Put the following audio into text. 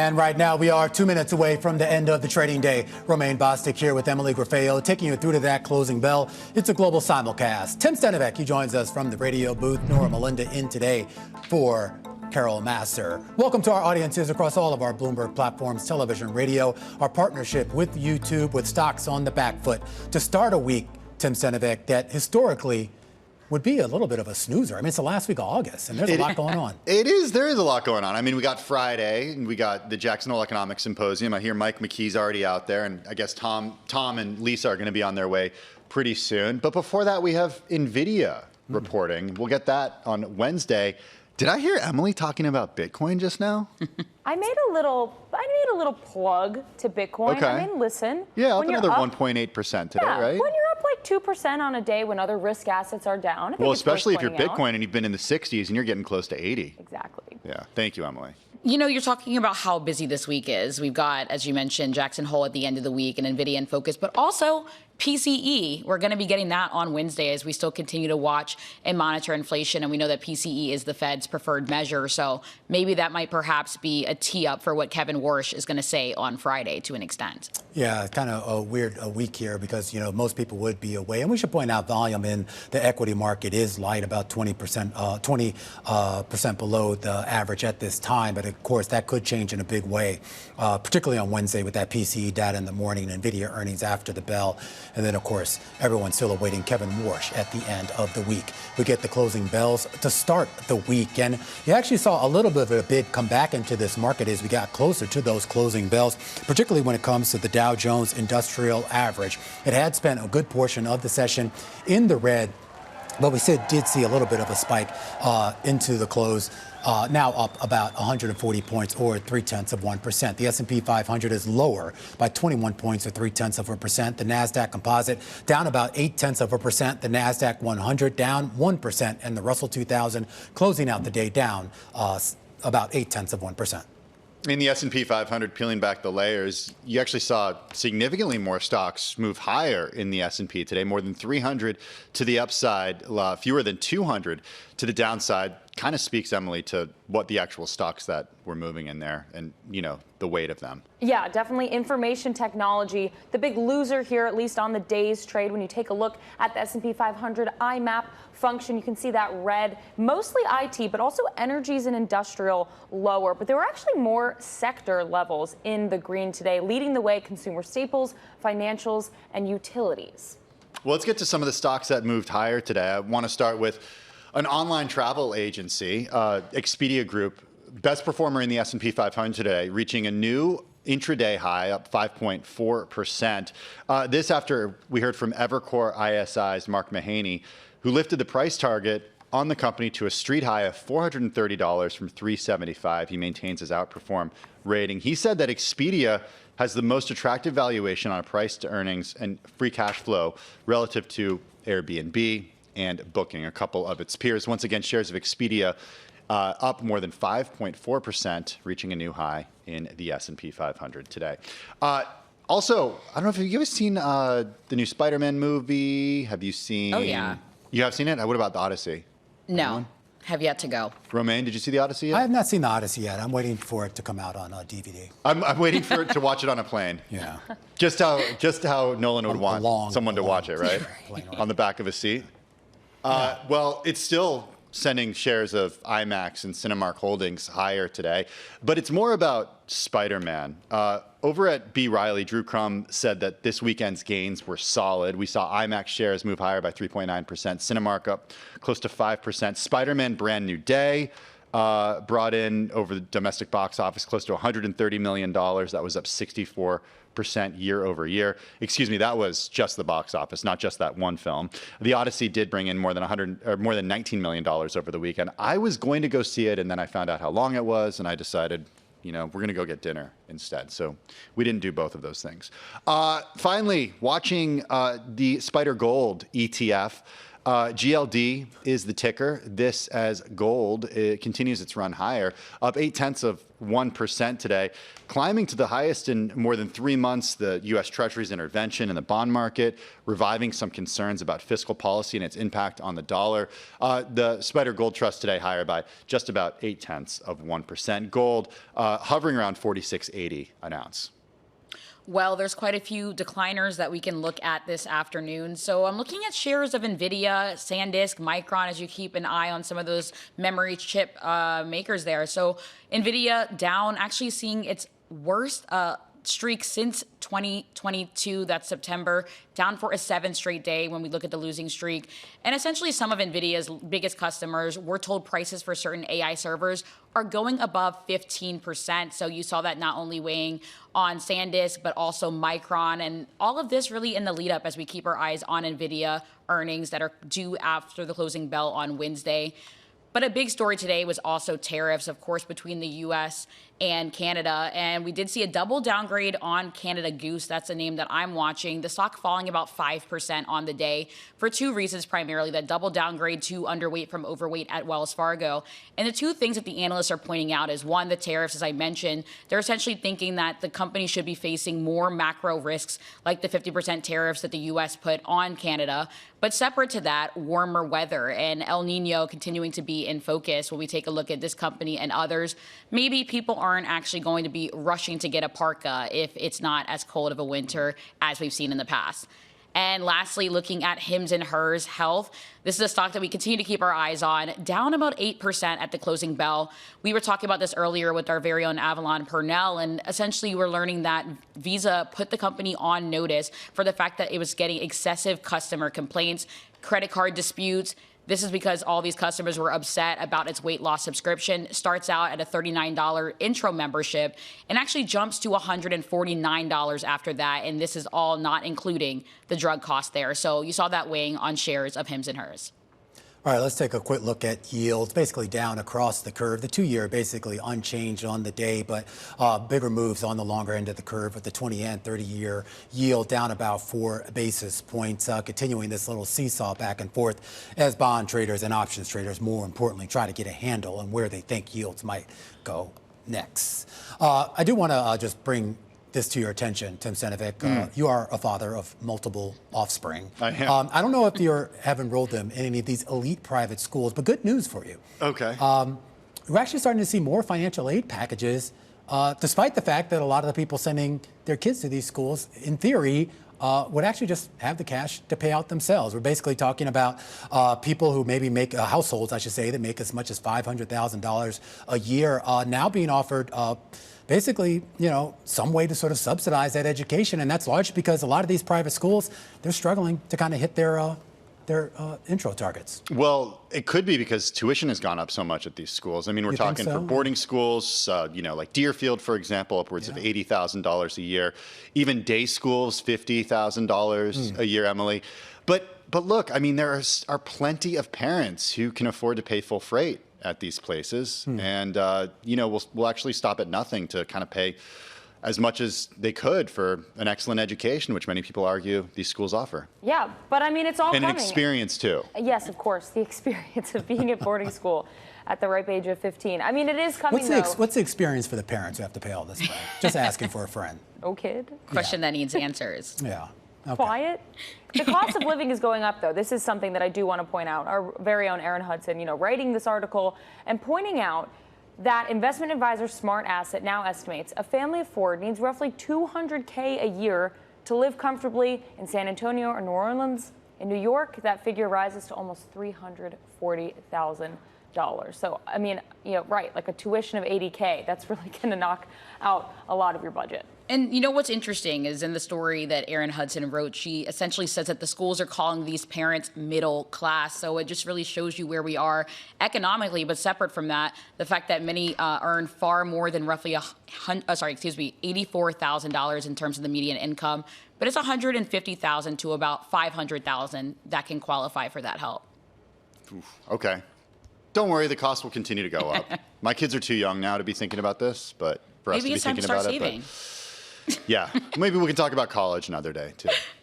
And right now we are 2 minutes away from the end of the trading day. Romaine Bostick here with Emily Graffeo, taking you through to that closing bell. It's a global simulcast. Tim Stenovec, he joins us from the radio booth. Norah, Mulinda in today for Carol Master. Welcome to our audiences across all of our Bloomberg platforms, television, radio, our partnership with YouTube, with stocks on the back foot. To start a week, Tim Stenovec, that historically would be a little bit of a snoozer. I mean, it's the last week of August, and there's a lot going on. It is. There is a lot going on. I mean, we got Friday, and we got the Jackson Hole Economic Symposium. I hear Mike McKee's already out there, and I guess Tom and Lisa are going to be on their way pretty soon. But before that, we have Nvidia reporting. We'll get that on Wednesday. Did I hear Emily talking about Bitcoin just now? I made a little plug to Bitcoin. Okay. I mean, listen. Yeah, up another 1.8% today, right? When you're up like 2% on a day when other risk assets are down. Well, especially if you're Bitcoin and you've been in the 60s and you're getting close to 80. Exactly. Yeah. Thank you, Emily. You know, you're talking about how busy this week is. We've got, as you mentioned, Jackson Hole at the end of the week and Nvidia in focus, but also PCE. We're going to be getting that on Wednesday as we still continue to watch and monitor inflation. And we know that PCE is the Fed's preferred measure. So maybe that might perhaps be a tee up for what Kevin Warsh is going to say on Friday to an extent. Yeah, kind of a weird week here because, you know, most people would be away. And we should point out volume in the equity market is light, about 20% below the average at this time. But of course, that could change in a big way, particularly on Wednesday with that PCE data in the morning and Nvidia earnings after the bell. And then, of course, everyone's still awaiting Kevin Warsh at the end of the week. We get the closing bells to start the week. And you actually saw a little bit of a bid come back into this market as we got closer to those closing bells, particularly when it comes to the Dow Jones Industrial Average. It had spent a good portion of the session in the red, but we did see a little bit of a spike into the close. Now up about 140 points or 0.3%. The S&P 500 is lower by 21 points or 0.3%. The Nasdaq Composite down about 0.8%. The Nasdaq 100 down 1%, and the Russell 2000 closing out the day down about 0.8%. In the S&P 500, peeling back the layers, you actually saw significantly more stocks move higher in the S&P today, more than 300 to the upside, fewer than 200 to the downside. Kind of speaks, Emily, to what the actual stocks that were moving in there and, you know, the weight of them. Yeah, definitely information technology. The big loser here, at least on the day's trade, when you take a look at the S&P 500 IMAP function, you can see that red, mostly IT, but also energies and industrial lower. But there were actually more sector levels in the green today, leading the way consumer staples, financials, and utilities. Well, let's get to some of the stocks that moved higher today. I want to start with an online travel agency, Expedia Group, best performer in the S&P 500 today, reaching a new intraday high, up 5.4%. This after we heard from Evercore ISI's Mark Mahaney, who lifted the price target on the company to a street high of $430 from $375. He maintains his outperform rating. He said that Expedia has the most attractive valuation on a price to earnings and free cash flow relative to Airbnb and Booking, a couple of its peers. Once again, shares of Expedia up more than 5.4%, reaching a new high in the S&P 500 today. Also, I don't know if you guys seen the new Spider-Man movie. Have you seen? Oh, yeah. You have seen it? What about the Odyssey? No. Anyone? Have yet to go. Romaine, did you see the Odyssey yet? I have not seen the Odyssey yet. I'm waiting for it to come out on DVD. I'm waiting for it to watch it on a plane. Yeah. Just how Nolan would want someone to watch it, right? On the back of a seat. Well, it's still sending shares of IMAX and Cinemark Holdings higher today, but it's more about Spider-Man. Over at B. Riley, Drew Crum said that this weekend's gains were solid. We saw IMAX shares move higher by 3.9%, Cinemark up close to 5%. Spider-Man Brand New Day brought in over the domestic box office close to $130 million. That was up 64% year over year. Excuse me, that was just the box office, not just that one film. The Odyssey did bring in more than $19 million over the weekend. I was going to go see it, and then I found out how long it was, and I decided, you know, we're going to go get dinner instead. So we didn't do both of those things. Finally, watching the Spider Gold ETF. GLD is the ticker. This as gold. It continues its run higher, up 0.8% today, climbing to the highest in more than 3 months. The U.S. Treasury's intervention in the bond market, reviving some concerns about fiscal policy and its impact on the dollar. The Spider Gold Trust today higher by just about 0.8%. Gold hovering around 46.80 an ounce. Well, there's quite a few decliners that we can look at this afternoon. So I'm looking at shares of Nvidia, SanDisk, Micron, as you keep an eye on some of those memory chip makers there. So Nvidia down, actually seeing its worst streak since 2022, that's September, down for a 7th straight day when we look at the losing streak. And essentially some of Nvidia's biggest customers, we're told prices for certain AI servers are going above 15%. So you saw that not only weighing on SanDisk, but also Micron. And all of this really in the lead up as we keep our eyes on Nvidia earnings that are due after the closing bell on Wednesday. But a big story today was also tariffs, of course, between the U.S. and Canada. And we did see a double downgrade on Canada Goose. That's a name that I'm watching. The stock falling about 5% on the day for 2 reasons primarily. That double downgrade to underweight from overweight at Wells Fargo. And the 2 things that the analysts are pointing out is, one, the tariffs, as I mentioned. They're essentially thinking that the company should be facing more macro risks like the 50% tariffs that the U.S. put on Canada. But separate to that, warmer weather and El Nino continuing to be in focus. When we take a look at this company and others, maybe people aren't actually going to be rushing to get a parka if it's not as cold of a winter as we've seen in the past. And lastly, looking at Hims & Hers Health, this is a stock that we continue to keep our eyes on, down about 8% at the closing bell. We were talking about this earlier with our very own Avalon Purnell, and essentially we're learning that Visa put the company on notice for the fact that it was getting excessive customer complaints, credit card disputes. This is because all these customers were upset about its weight loss subscription. Starts out at a $39 intro membership and actually jumps to $149 after that. And this is all not including the drug cost there. So you saw that weighing on shares of Hims & Hers. All right, let's take a quick look at yields, basically down across the curve. The 2-year basically unchanged on the day, but bigger moves on the longer end of the curve with the 20 and 30-year yield down about 4 basis points, continuing this little seesaw back and forth as bond traders and options traders, more importantly, try to get a handle on where they think yields might go next. I do want to just bring this to your attention, Tim Stenovec. You are a father of multiple offspring. I am. I don't know if you have enrolled them in any of these elite private schools, but good news for you. Okay. We're actually starting to see more financial aid packages, despite the fact that a lot of the people sending their kids to these schools, in theory, would actually just have the cash to pay out themselves. We're basically talking about people who maybe make households, I should say, that make as much as $500,000 a year now being offered basically, some way to sort of subsidize that education. And that's largely because a lot of these private schools, they're struggling to kind of hit their intro targets. Well, it could be because tuition has gone up so much at these schools. I mean, we're talking for boarding schools, like Deerfield, for example, upwards of $80,000 a year. Even day schools, $50,000 a year, Emily. But look, I mean, there are plenty of parents who can afford to pay full freight at these places, and we'll actually stop at nothing to kind of pay as much as they could for an excellent education, which many people argue these schools offer. Yeah, but I mean, it's all and coming. An experience too. Yes, of course, the experience of being at boarding school at the ripe age of 15. I mean, it is coming. What's the experience for the parents who have to pay all this money? Just asking for a friend. No kid. Question that needs answers. Yeah. Okay. Quiet. The cost of living is going up, though. This is something that I do want to point out. Our very own Aaron Hudson, writing this article and pointing out that investment advisor Smart Asset now estimates a family of 4 needs roughly $200K a year to live comfortably in San Antonio or New Orleans. In New York, that figure rises to almost $340,000. So, I mean, right, like a tuition of $80K, that's really going to knock out a lot of your budget. And what's interesting is in the story that Erin Hudson wrote, she essentially says that the schools are calling these parents middle class. So it just really shows you where we are economically. But separate from that, the fact that many earn far more than roughly $84,000 in terms of the median income. But it's $150,000 to about $500,000 that can qualify for that help. Okay. Don't worry, the cost will continue to go up. My kids are too young now to be thinking about this, but for us to be thinking about it. Yeah, maybe we can talk about college another day, too.